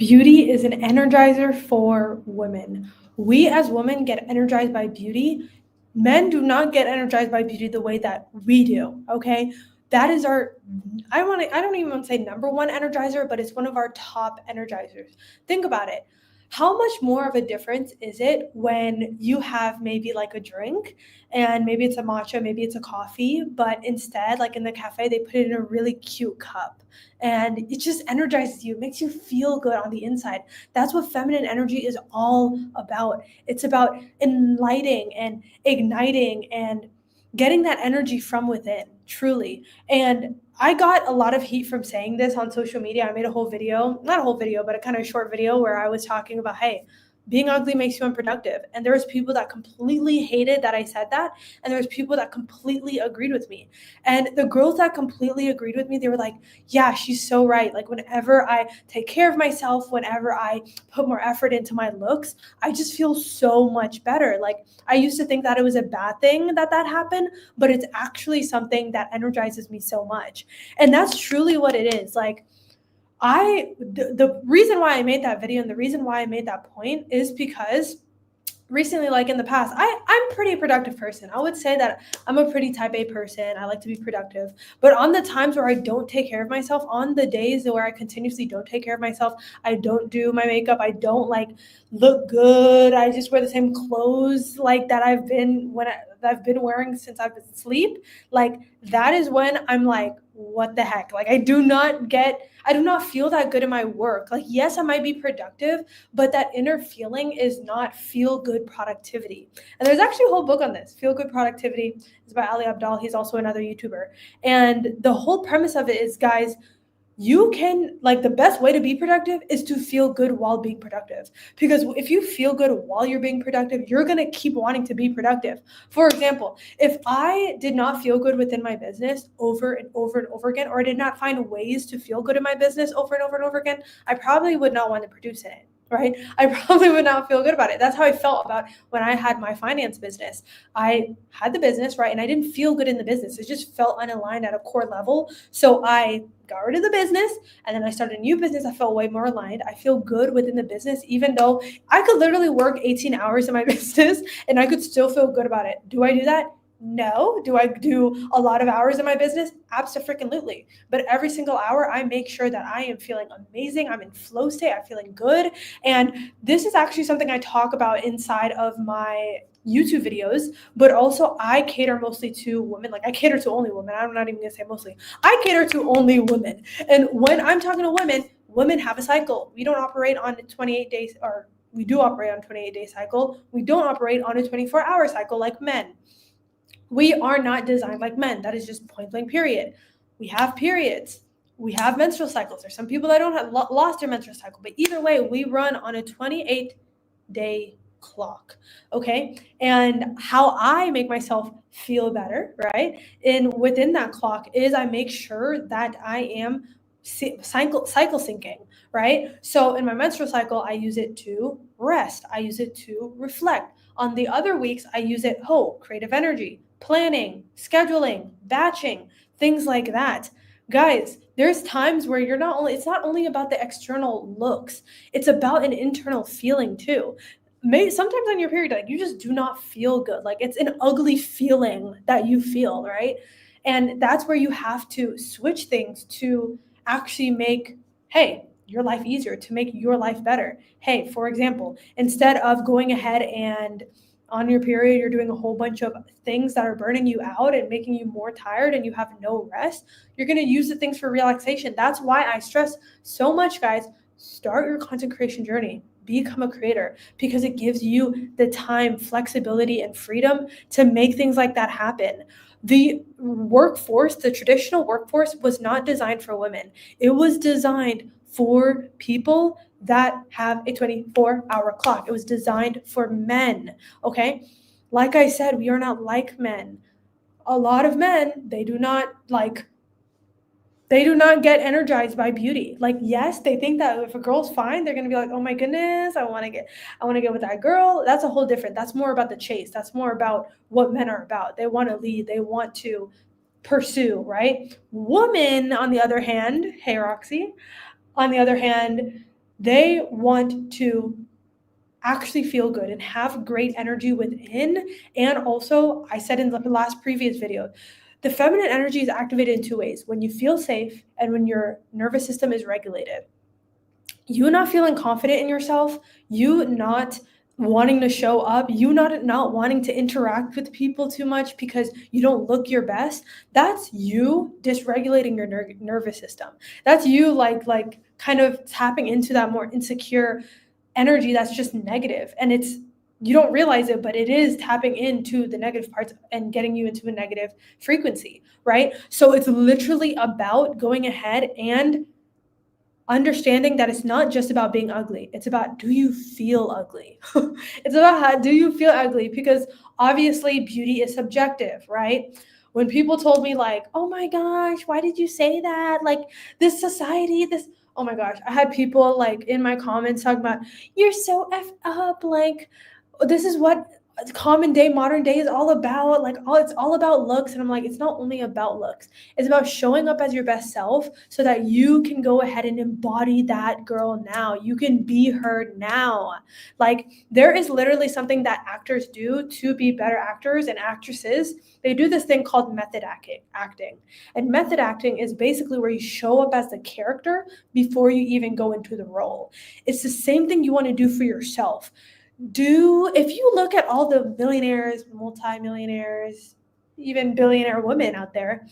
Beauty is an energizer for women. We as women get energized by beauty. Men do not get energized by beauty the way that we do, okay? That is our I don't even want to say number one energizer, but it's one of our top energizers. Think about it. How much more of a difference is it when you have maybe like a drink and maybe it's a matcha, maybe it's a coffee, but instead, like in the cafe, they put it in a really cute cup and it just energizes you, makes you feel good on the inside. That's what feminine energy is all about. It's about enlightening and igniting and getting that energy from within, truly. And I got a lot of heat from saying this on social media. I made a whole video, not a whole video, but a kind of short video where I was talking about, hey, being ugly makes you unproductive. And there was people that completely hated that I said that. And there was people that completely agreed with me. And the girls that completely agreed with me, they were like, yeah, she's so right. Like whenever I take care of myself, whenever I put more effort into my looks, I just feel so much better. Like I used to think that it was a bad thing that happened, but it's actually something that energizes me so much. And that's truly what it is. Like the reason why I made that video and the reason why I made that point is because recently, like in the past, I'm a pretty productive person. I would say that I'm a pretty type A person. I like to be productive. But on the times where I don't take care of myself, on the days where I continuously don't take care of myself, I don't do my makeup, I don't like look good, I just wear the same clothes like that I've been wearing since I've been asleep, like that is when I'm like, what the heck? Like I do not feel that good in my work. Like yes, I might be productive, but that inner feeling is not feel good productivity. And there's actually a whole book on this. Feel good productivity is by Ali Abdal. He's also another YouTuber. And the whole premise of it is, guys, you can, like, the best way to be productive is to feel good while being productive. Because if you feel good while you're being productive, you're going to keep wanting to be productive. For example, if I did not feel good within my business over and over and over again, or I did not find ways to feel good in my business over and over and over again, I probably would not want to produce in it. Right? I probably would not feel good about it. That's how I felt about when I had my finance business. I had the business, right? And I didn't feel good in the business. It just felt unaligned at a core level. So I got rid of the business and then I started a new business. I felt way more aligned. I feel good within the business, even though I could literally work 18 hours in my business and I could still feel good about it. Do I do that? No. Do I do a lot of hours in my business? Absolutely. But every single hour, I make sure that I am feeling amazing. I'm in flow state. I'm feeling good. And this is actually something I talk about inside of my YouTube videos, but also I cater mostly to women. Like I cater to only women. I'm not even gonna say mostly. I cater to only women. And when I'm talking to women, women have a cycle. We don't operate on 28 days, or we do operate on 28-day cycle. We don't operate on a 24-hour cycle like men. We are not designed like men. That is just point blank period. We have periods. We have menstrual cycles. There's some people that don't have lost their menstrual cycle, but either way, we run on a 28-day clock. Okay. And how I make myself feel better, right? And within that clock is I make sure that I am cycle syncing, right? So in my menstrual cycle, I use it to rest. I use it to reflect. On the other weeks, I use it, creative energy, planning, scheduling, batching, things like that. Guys, there's times where it's not only about the external looks, it's about an internal feeling too. Sometimes on your period, like you just do not feel good. Like it's an ugly feeling that you feel, right? And that's where you have to switch things to actually make, hey, your life easier, to make your life better. Hey, for example, instead of going ahead and on your period, you're doing a whole bunch of things that are burning you out and making you more tired and you have no rest, you're going to use the things for relaxation. That's why I stress so much, guys, start your content creation journey. Become a creator, because it gives you the time, flexibility, and freedom to make things like that happen. The traditional workforce was not designed for women. It was designed for people that have a 24-hour clock. It was designed for men, okay? Like I said, we are not like men. A lot of men, they do not get energized by beauty. Like, yes, they think that if a girl's fine, they're going to be like, oh my goodness, I want to get with that girl. That's a whole different. That's more about the chase. That's more about what men are about. They want to lead. They want to pursue, right? Women, on the other hand, hey, Roxy, on the other hand, They want to actually feel good and have great energy within. And also, I said in the last previous video, the feminine energy is activated in two ways: when you feel safe and when your nervous system is regulated. You not feeling confident in yourself, you not wanting to show up, you not wanting to interact with people too much because you don't look your best, that's you dysregulating your nervous system. That's you like kind of tapping into that more insecure energy that's just negative, and it's, you don't realize it, but it is tapping into the negative parts and getting you into a negative frequency, right? So it's literally about going ahead and understanding that it's not just about being ugly. It's about, do you feel ugly? It's about how do you feel ugly? Because obviously beauty is subjective, right? When people told me like, oh my gosh, why did you say that? Like this society, this, oh my gosh, I had people like in my comments talking about, you're so effed up. Like this is what common day, modern day is all about. Like it's all about looks. And I'm like, it's not only about looks. It's about showing up as your best self so that you can go ahead and embody that girl now. You can be her now. Like there is literally something that actors do to be better actors and actresses. They do this thing called method acting. And method acting is basically where you show up as the character before you even go into the role. It's the same thing you want to do for yourself. If you look at all the billionaires, multimillionaires, even billionaire women out there,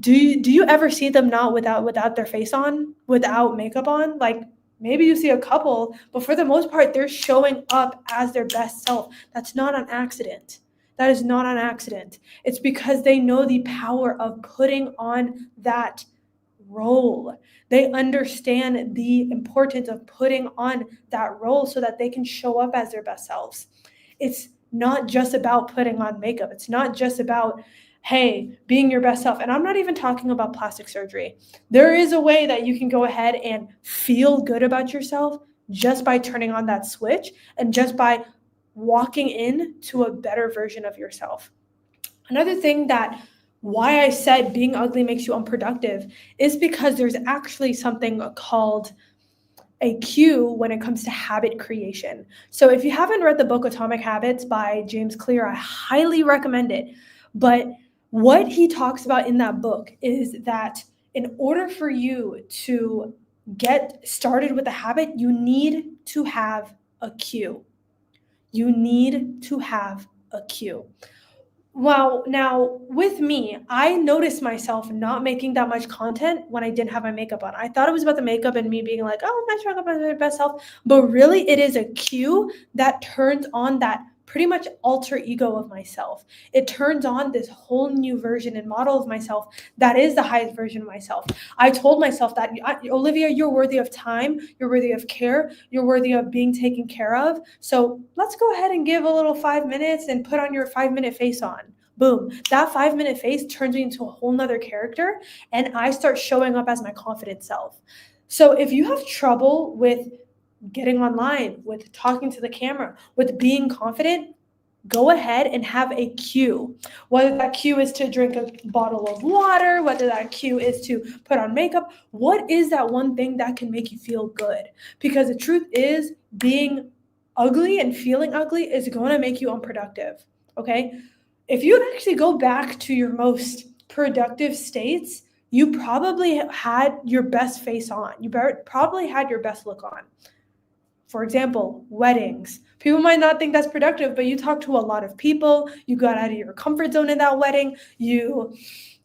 do you ever see them not without their face on, without makeup on? Like maybe you see a couple, but for the most part they're showing up as their best self. That's not an accident. That is not an accident. It's because they know the power of putting on that role. They understand the importance of putting on that role so that they can show up as their best selves. It's not just about putting on makeup. It's not just about, hey, being your best self. And I'm not even talking about plastic surgery. There is a way that you can go ahead and feel good about yourself just by turning on that switch and just by walking in to a better version of yourself. Another thing that why I said being ugly makes you unproductive is because there's actually something called a cue when it comes to habit creation. So if you haven't read the book Atomic Habits by James Clear, I highly recommend it. But what he talks about in that book is that in order for you to get started with a habit, you need to have a cue. You need to have a cue. Well, now with me, I noticed myself not making that much content when I didn't have my makeup on. I thought it was about the makeup and me being like, oh, I'm showing up as my best self. But really, it is a cue that turns on that pretty much alter ego of myself. It turns on this whole new version and model of myself that is the highest version of myself. I told myself that, Olivia, you're worthy of time, you're worthy of care, you're worthy of being taken care of. So let's go ahead and give a little 5 minutes and put on your 5 minute face on. Boom. That 5 minute face turns me into a whole nother character, and I start showing up as my confident self. So if you have trouble with getting online, with talking to the camera, with being confident, go ahead and have a cue. Whether that cue is to drink a bottle of water, whether that cue is to put on makeup, what is that one thing that can make you feel good? Because the truth is, being ugly and feeling ugly is going to make you unproductive. Okay? If you actually go back to your most productive states, you probably had your best face on. You probably had your best look on. For example, weddings. People might not think that's productive, but you talk to a lot of people. You got out of your comfort zone in that wedding. You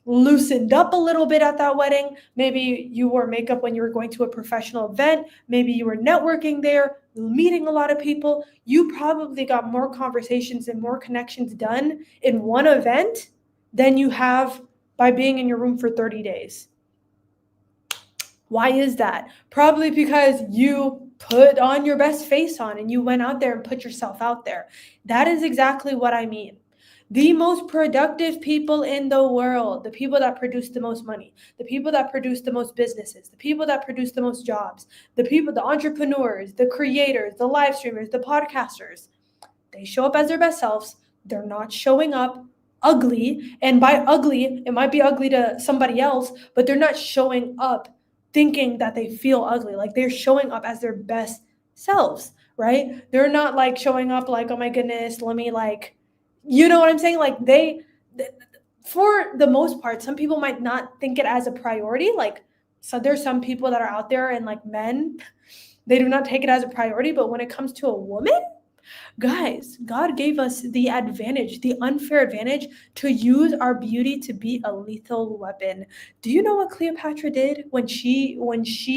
loosened up a little bit at that wedding. Maybe you wore makeup when you were going to a professional event. Maybe you were networking there, meeting a lot of people. You probably got more conversations and more connections done in one event than you have by being in your room for 30 days. Why is that? Probably because you put on your best face on and you went out there and put yourself out there. That is exactly what I mean. The most productive people in the world, the people that produce the most money, the people that produce the most businesses, the people that produce the most jobs, the entrepreneurs, the creators, the live streamers, the podcasters, they show up as their best selves. They're not showing up ugly. And by ugly, it might be ugly to somebody else, but they're not showing up thinking that they feel ugly. Like they're showing up as their best selves, right? They're not like showing up like, oh my goodness, let me like, you know what I'm saying? Like for the most part, some people might not think it as a priority. Like, so there's some people that are out there and like men, they do not take it as a priority. But when it comes to a woman, guys, God gave us the advantage, the unfair advantage to use our beauty to be a lethal weapon. Do you know what Cleopatra did when she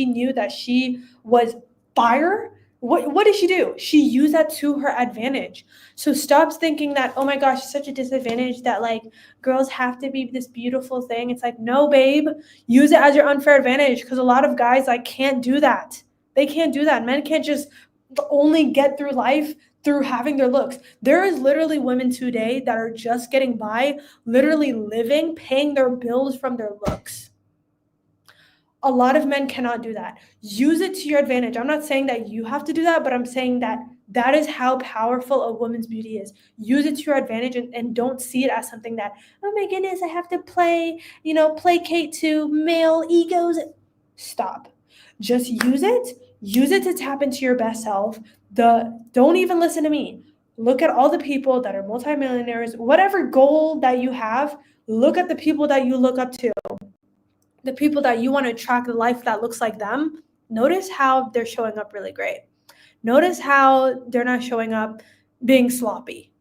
knew that she was fire? What did she do? She used that to her advantage. So stop thinking that, oh my gosh, it's such a disadvantage that like girls have to be this beautiful thing. It's like, no, babe, use it as your unfair advantage because a lot of guys like can't do that. They can't do that. Men can't just only get through life through having their looks. There is literally women today that are just getting by, literally living, paying their bills from their looks. A lot of men cannot do that. Use it to your advantage. I'm not saying that you have to do that, but I'm saying that that is how powerful a woman's beauty is. Use it to your advantage and don't see it as something that, oh my goodness, I have to placate to male egos. Stop. Just use it. Use it to tap into your best self. Don't even listen to me. Look at all the people that are multimillionaires, whatever goal that you have, look at the people that you look up to, the people that you want to attract, the life that looks like them. Notice how they're showing up really great. Notice how they're not showing up being sloppy.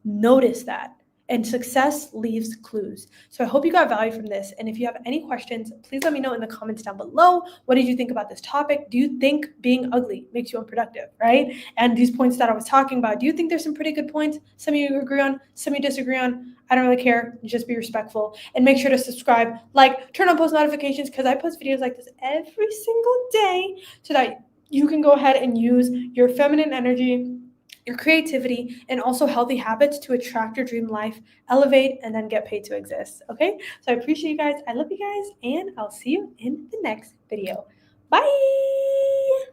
Notice that. And success leaves clues. So I hope you got value from this. And if you have any questions, please let me know in the comments down below. What did you think about this topic? Do you think being ugly makes you unproductive, right? And these points that I was talking about, do you think there's some pretty good points? Some of you agree on, some of you disagree on. I don't really care. Just be respectful and make sure to subscribe, like, turn on post notifications because I post videos like this every single day so that you can go ahead and use your feminine energy, your creativity, and also healthy habits to attract your dream life, elevate, and then get paid to exist. Okay? So I appreciate you guys. I love you guys, and I'll see you in the next video. Bye.